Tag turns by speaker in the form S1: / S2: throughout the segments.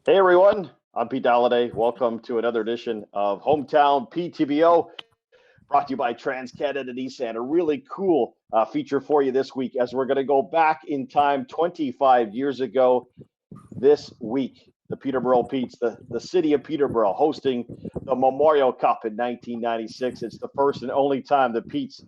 S1: Hey everyone, I'm Pete Halliday. Welcome to another edition of Hometown PTBO, brought to you by TransCanada Nissan. A really cool feature for you this week as we're going to go back in time 25 years ago this week. The Peterborough Petes, the city of Peterborough, hosting the Memorial Cup in 1996. It's the first and only time the Petes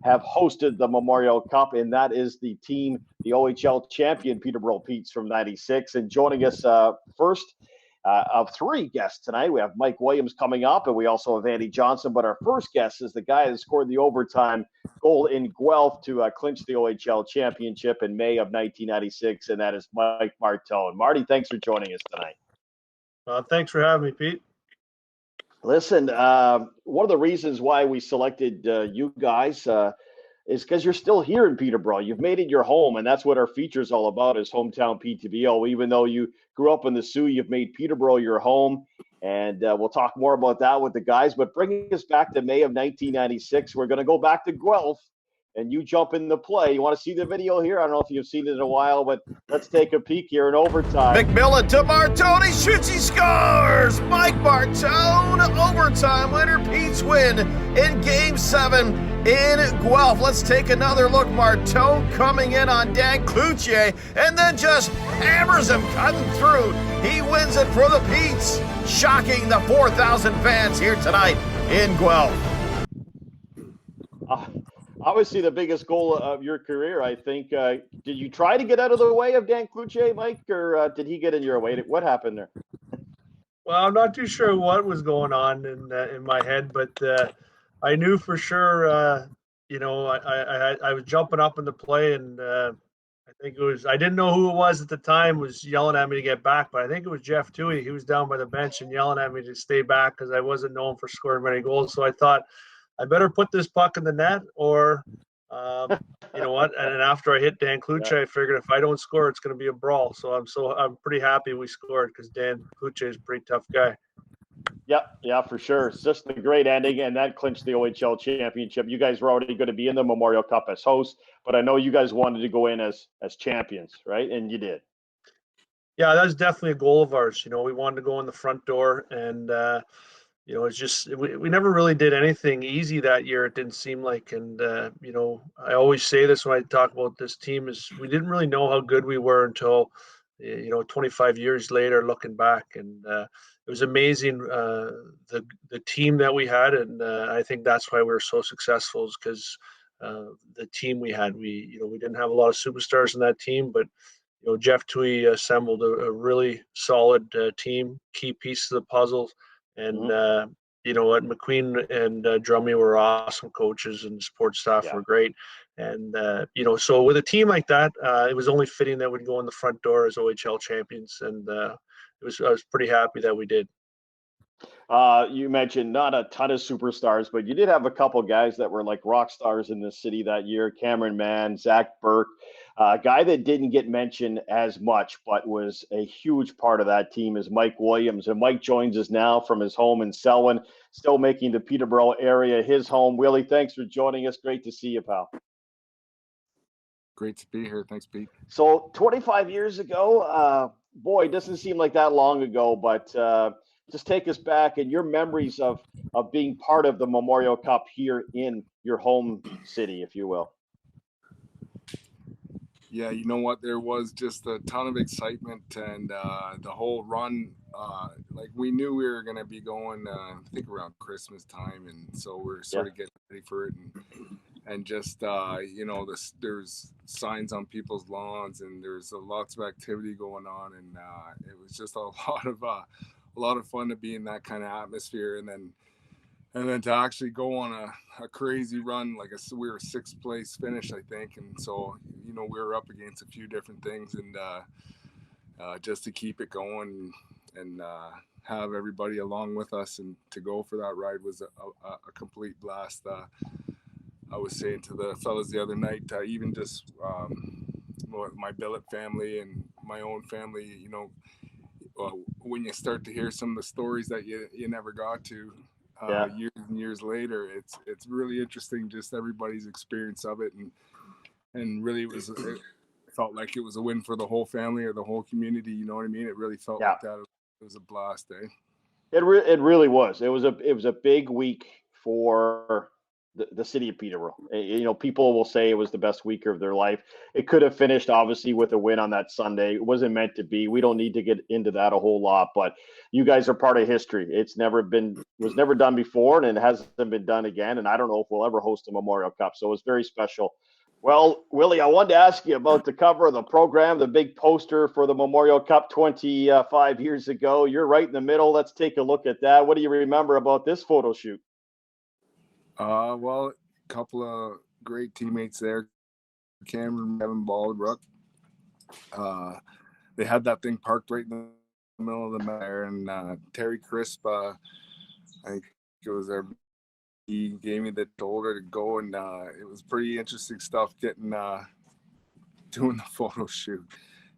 S1: have hosted the Memorial Cup, and that is the team, the OHL champion Peterborough Petes from 96. And joining us first of three guests tonight, we have Mike Williams coming up, and we also have Andy Johnson. But our first guest is the guy that scored the overtime goal in Guelph to clinch the OHL championship in May of 1996, and that is Mike Martone. Marty, thanks for joining us tonight.
S2: Thanks for having me, Pete.
S1: Listen, one of the reasons why we selected you guys is because you're still here in Peterborough. You've made it your home, and that's what our feature is all about, is Hometown PTBO. Even though you grew up in the Sioux, you've made Peterborough your home, and we'll talk more about that with the guys. But bringing us back to May of 1996, we're going to go back to Guelph, and you jump in the play. You want to see the video here? I don't know if you've seen it in a while, but let's take a peek here in overtime.
S3: McMillan to Martone, shoots, he scores! Mike Martone, overtime winner, Pete's win in Game 7 in Guelph. Let's take another look. Martone coming in on Dan Clinching, and then just hammers him, cutting through. He wins it for the Petes, shocking the 4,000 fans here tonight in Guelph.
S1: Obviously, the biggest goal of your career, I think. Did you try to get out of the way of Dan Clinching, Mike, or did he get in your way? What happened there?
S2: Well, I'm not too sure what was going on in my head, but I knew for sure. I was jumping up in the play, and I think it was. I didn't know who it was at the time. Was yelling at me to get back, but I think it was Jeff Toohey. He was down by the bench and yelling at me to stay back because I wasn't known for scoring many goals. So I thought, I better put this puck in the net, or you know what? And then after I hit Dan Clinching, I figured if I don't score, it's going to be a brawl. So I'm pretty happy we scored because Dan Clinching is a pretty tough guy.
S1: Yeah, for sure. It's just a great ending, and that clinched the OHL championship. You guys were already going to be in the Memorial Cup as hosts, but I know you guys wanted to go in as champions, right? And you did.
S2: Yeah, that's definitely a goal of ours. We wanted to go in the front door, and it's just we never really did anything easy that year. It didn't seem like, and I always say this when I talk about this team, is we didn't really know how good we were until 25 years later, looking back, and it was amazing the team that we had, and I think that's why we were so successful, is because the team we had. We didn't have a lot of superstars in that team, but Jeff Toohey assembled a really solid team, key pieces of the puzzle. And you know what, McQueen and Drummy were awesome coaches, and support staff were great. And so with a team like that, it was only fitting that we'd go in the front door as OHL champions, and I was pretty happy that we did.
S1: You mentioned not a ton of superstars, but you did have a couple guys that were like rock stars in the city that year. Cameron Mann, Zach Burke, a guy that didn't get mentioned as much, but was a huge part of that team, is Mike Williams. And Mike joins us now from his home in Selwyn, still making the Peterborough area his home. Willie, thanks for joining us. Great to see you, pal.
S4: Great to be here. Thanks, Pete.
S1: So 25 years ago, boy, it doesn't seem like that long ago, but just take us back and your memories of being part of the Memorial Cup here in your home city, if you will.
S4: Yeah, you know what? There was just a ton of excitement, and the whole run, like we knew we were going to be going, I think around Christmas time, and so we're sort of getting ready for it, and just there's signs on people's lawns, and there's lots of activity going on, and it was just a lot of fun to be in that kind of atmosphere, and then to actually go on a crazy run. We were sixth place finish, I think, and so we were up against a few different things, and just to keep it going and have everybody along with us and to go for that ride was a complete blast. I was saying to the fellas the other night, even just my billet family and my own family, when you start to hear some of the stories that you never got to years and years later, it's really interesting, just everybody's experience of it, and really it felt like it was a win for the whole family or the whole community. You know what I mean? It really felt like that. It was a blast, eh?
S1: It really was. It was a big week for the city of Peterborough. People will say it was the best week of their life. It could have finished obviously with a win on that Sunday. It wasn't meant to be. We don't need to get into that a whole lot, but you guys are part of history. It's was never done before, and it hasn't been done again. And I don't know if we'll ever host a Memorial Cup. So it's very special. Well, Willie, I wanted to ask you about the cover of the program, the big poster for the Memorial Cup 25 years ago. You're right in the middle. Let's take a look at that. What do you remember about this photo shoot?
S4: Well, a couple of great teammates there, Cameron, Kevin Baldbrook. They had that thing parked right in the middle of the mare, and Terry Crisp, I think it was there. He gave me the shoulder to go, and it was pretty interesting stuff getting doing the photo shoot.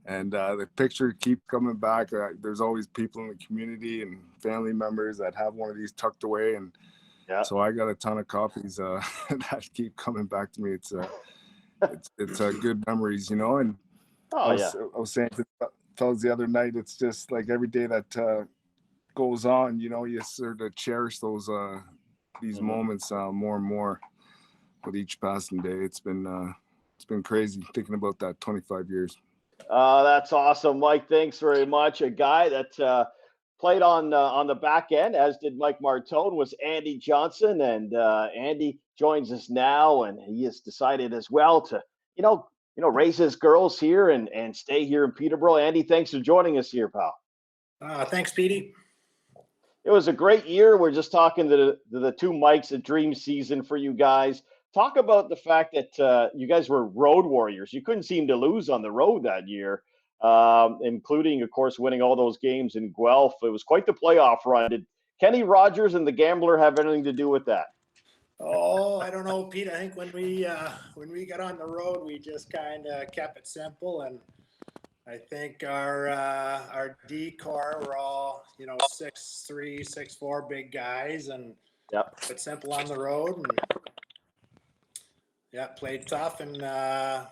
S4: And the picture keep coming back. There's always people in the community and family members that have one of these tucked away, and so I got a ton of copies that keep coming back to me. It's good memories, And I was saying to the fellas the other night, it's just like every day that goes on, you sort of cherish these moments more and more with each passing day. It's been crazy thinking about that 25 years.
S1: That's awesome, Mike. Thanks very much. A guy that played on the back end, as did Mike Martone, was Andy Johnson, and Andy joins us now, and he has decided as well to raise his girls here and stay here in Peterborough. Andy, thanks for joining us here, pal.
S5: Thanks, Petey.
S1: It was a great year. We're just talking to the two Mikes, a dream season for you guys. Talk about the fact that you guys were road warriors. You couldn't seem to lose on the road that year, including, of course, winning all those games in Guelph. It was quite the playoff run. Did Kenny Rogers and the Gambler have anything to do with that?
S5: Oh, I don't know, Pete. I think when we got on the road, we just kind of kept it simple, and I think our D core were all 6'3", 6'4" big guys, and but simple on the road, and played tough, and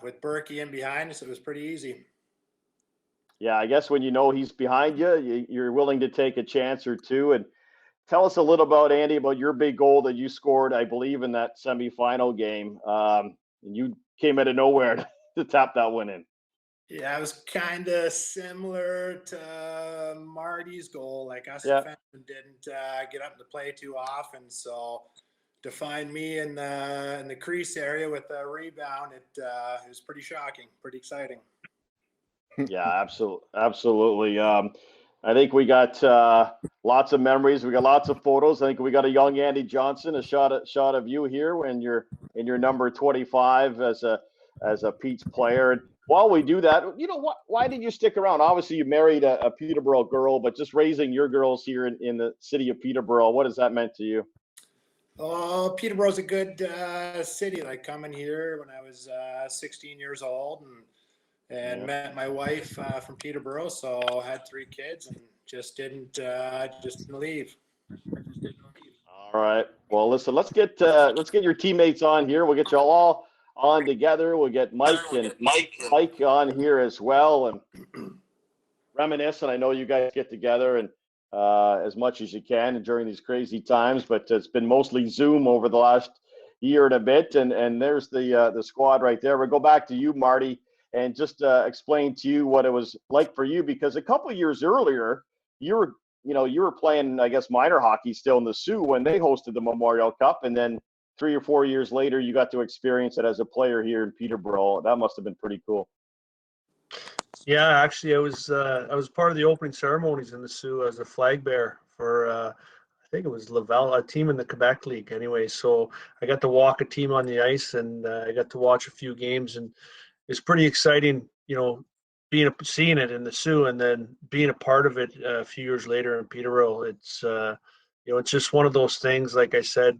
S5: with Berkey in behind us, it was pretty easy.
S1: Yeah, I guess when he's behind you, you're willing to take a chance or two. And tell us a little about, Andy, about your big goal that you scored, I believe, in that semifinal game. And you came out of nowhere to tap that one in.
S5: Yeah, it was kind of similar to Marty's goal. Like us defensemen didn't get up in the play too often, so to find me in the crease area with a rebound, it was pretty shocking, pretty exciting.
S1: Yeah, absolutely. I think we got lots of memories. We got lots of photos. I think we got a young Andy Johnson, a shot of you here when you're in your number 25 as a Pete's player. And while we do that, why did you stick around? Obviously, you married a Peterborough girl, but just raising your girls here in the city of Peterborough, what has that meant to you?
S5: Oh, Peterborough's a good city. Like coming here when I was 16 years old, and met my wife from Peterborough, so I had 3 kids and just didn't leave.
S1: All right. Well, listen, let's get your teammates on here. We'll get you all on together. We'll get Mike on here as well and reminisce. And I know you guys get together and as much as you can during these crazy times, but it's been mostly Zoom over the last year and a bit. And there's the squad right there. We'll go back to you, Marty, and just explain to you what it was like for you, because a couple of years earlier, you were playing, I guess, minor hockey still in the Sioux when they hosted the Memorial Cup, and then 3 or 4 years later, you got to experience it as a player here in Peterborough. That must have been pretty cool.
S2: Yeah, actually, I was part of the opening ceremonies in the Sioux as a flag bearer for I think it was Laval, a team in the Quebec League. Anyway, so I got to walk a team on the ice, and I got to watch a few games, and it's pretty exciting, seeing it in the Sioux and then being a part of it a few years later in Peterborough. It's it's just one of those things. Like I said,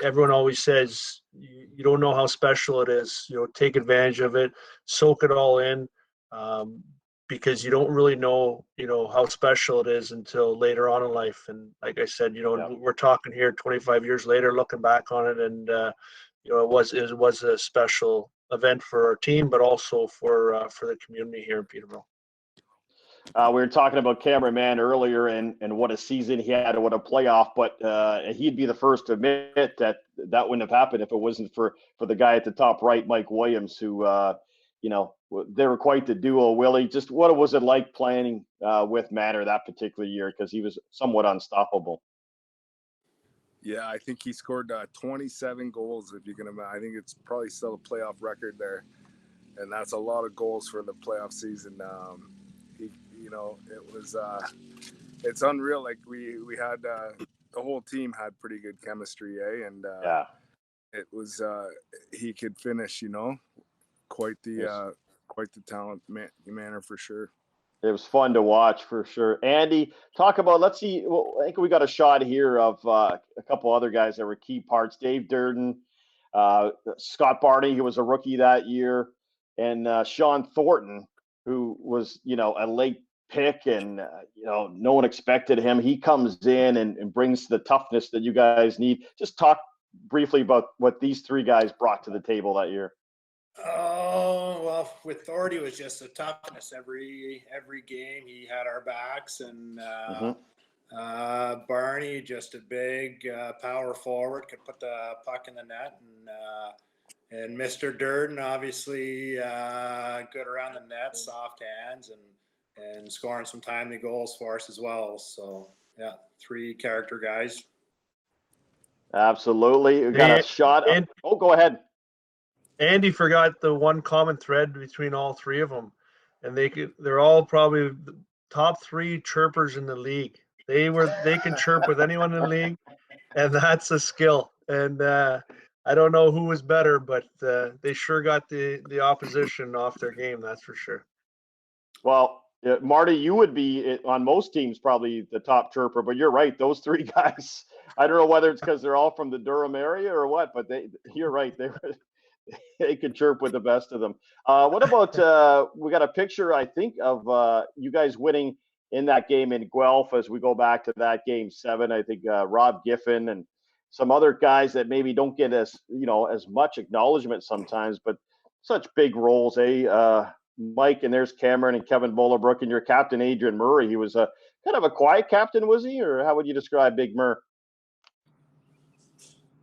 S2: everyone always says you don't know how special it is. Take advantage of it, soak it all in, because you don't really know how special it is until later on in life. And like I said, we're talking here 25 years later, looking back on it, and it was a special event for our team, but also for the community here in Peterborough.
S1: we were talking about Cameron Mann earlier and what a season he had and what a playoff, but he'd be the first to admit that wouldn't have happened if it wasn't for the guy at the top right, Mike Williams, who, they were quite the duo. Willie, just what was it like playing with Manor that particular year? Because he was somewhat unstoppable.
S4: Yeah, I think he scored 27 goals. If you can imagine, I think it's probably still a playoff record there, and that's a lot of goals for the playoff season. It was it's unreal. Like we had the whole team had pretty good chemistry, and it was he could finish. Quite the talent Manor for sure.
S1: It was fun to watch for sure. Andy, talk about, let's see, well, I think we got a shot here of a couple other guys that were key parts. Dave Durden, Scott Barney, who was a rookie that year, and Sean Thornton, who was, a late pick and, no one expected him. He comes in and brings the toughness that you guys need. Just talk briefly about what these three guys brought to the table that year.
S5: Oh, well, with Thordy, it was just the toughness. Every game he had our backs, and Barney, just a big power forward, could put the puck in the net, and Mr. Durden, obviously good around the net, soft hands, and scoring some timely goals for us as well. So yeah, three character guys.
S1: Absolutely. We got a shot. Go ahead.
S2: Andy forgot the one common thread between all three of them, and they're all probably the top three chirpers in the league. They can chirp with anyone in the league, and that's a skill. And I don't know who was better, but they sure got the opposition off their game. That's for sure.
S1: Well, Marty, you would be on most teams probably the top chirper, but you're right. Those three guys, I don't know whether it's because they're all from the Durham area or what, but you're right. They could chirp with the best of them. What about we got a picture, I think, of you guys winning in that game in Guelph as we go back to that game 7. I think Rob Giffen and some other guys that maybe don't get as much acknowledgement sometimes, but such big roles. Mike, and there's Cameron and Kevin Bollebrook, and your captain Adrian Murray. He was a kind of a quiet captain, was he, or how would you describe Big Murr?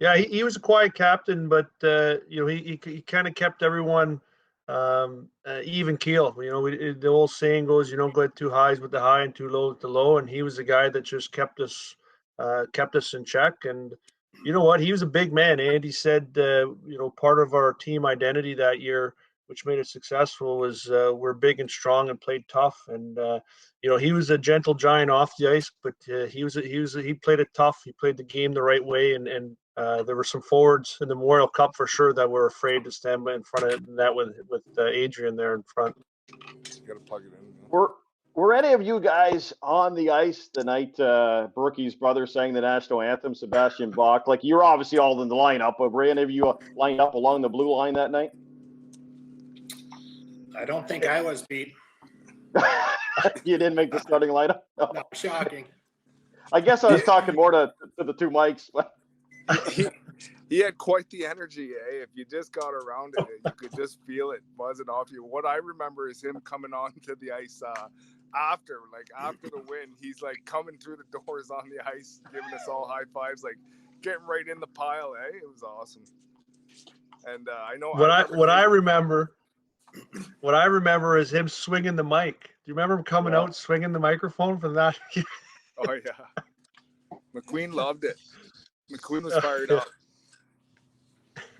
S2: Yeah, he was a quiet captain, but he kind of kept everyone even keel. The old saying goes, you don't go too highs with the high and too low with the low, and he was the guy that just kept us in check. And you know what? He was a big man. Andy said, part of our team identity that year, which made it successful, was we're big and strong and played tough. And he was a gentle giant off the ice, but he played it tough. He played the game the right way, and there were some forwards in the Memorial Cup for sure that were afraid to stand in front of that with Adrian there in front.
S4: You gotta plug it in.
S1: Were any of you guys on the ice the night Brookie's brother sang the national anthem, Sebastian Bach? Like, you're obviously all in the lineup, but were any of you lined up along the blue line that night?
S5: I don't think I was, Pete.
S1: You didn't make the starting lineup?
S5: No, shocking.
S1: I guess I was talking more to the two mics.
S4: He had quite the energy, eh? If you just got around it, you could just feel it buzzing off you. What I remember is him coming onto the ice after the win. He's like coming through the doors on the ice, giving us all high fives, like getting right in the pile, eh? It was awesome. And I know
S2: what I remember is him swinging the mic. Do you remember him coming out swinging the microphone for that?
S4: Oh yeah, McQueen loved it. McQueen was fired up.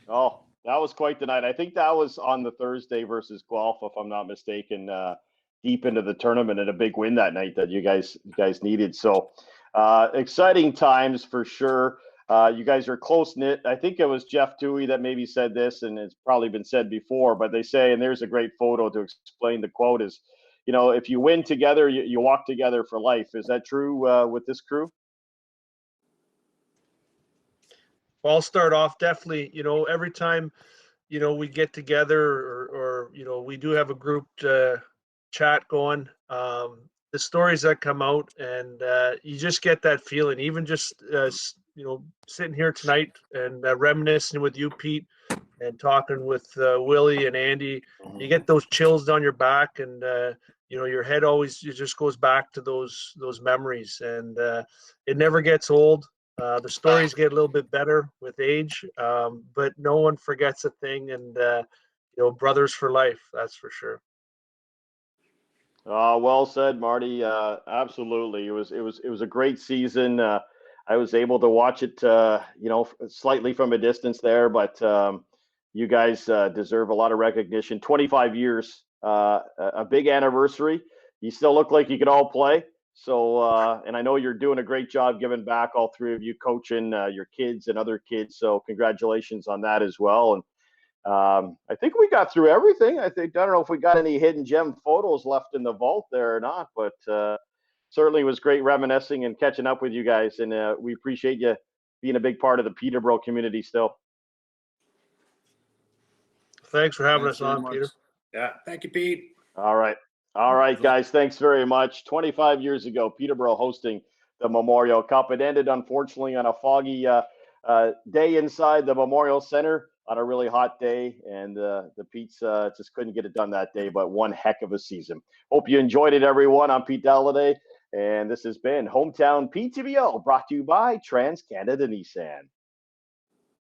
S1: Oh, that was quite the night. I think that was on the Thursday versus Guelph, if I'm not mistaken, deep into the tournament, and a big win that night that you guys needed. So exciting times for sure. You guys are close-knit. I think it was Jeff Dewey that maybe said this, and it's probably been said before, but they say, and there's a great photo to explain the quote, is, if you win together, you walk together for life. Is that true with this crew?
S2: Well, I'll start off. Definitely, every time, we get together or we do have a group chat going, the stories that come out, and you just get that feeling, even just, sitting here tonight and reminiscing with you, Pete, and talking with Willie and Andy, you get those chills down your back, and your head always, it just goes back to those memories, and it never gets old. The stories get a little bit better with age, but no one forgets a thing, and brothers for life, that's for sure.
S1: Well said, Marty. Absolutely, it was a great season. I was able to watch it, slightly from a distance there, but you guys deserve a lot of recognition. 25 years, a big anniversary. You still look like you could all play. So, and I know you're doing a great job giving back, all three of you, coaching your kids and other kids. So, congratulations on that as well. And I think we got through everything. I don't know if we got any hidden gem photos left in the vault there or not, but certainly was great reminiscing and catching up with you guys. And we appreciate you being a big part of the Peterborough community still.
S2: Thanks for having us on, Peter.
S5: Yeah. Thank you, Pete.
S1: All right. All right, guys. Thanks very much. 25 years ago, Peterborough hosting the Memorial Cup. It ended, unfortunately, on a foggy day inside the Memorial Center on a really hot day, and the Pete's just couldn't get it done that day, but one heck of a season. Hope you enjoyed it, everyone. I'm Pete Dalladay, and this has been Hometown PTBO, brought to you by TransCanada Nissan.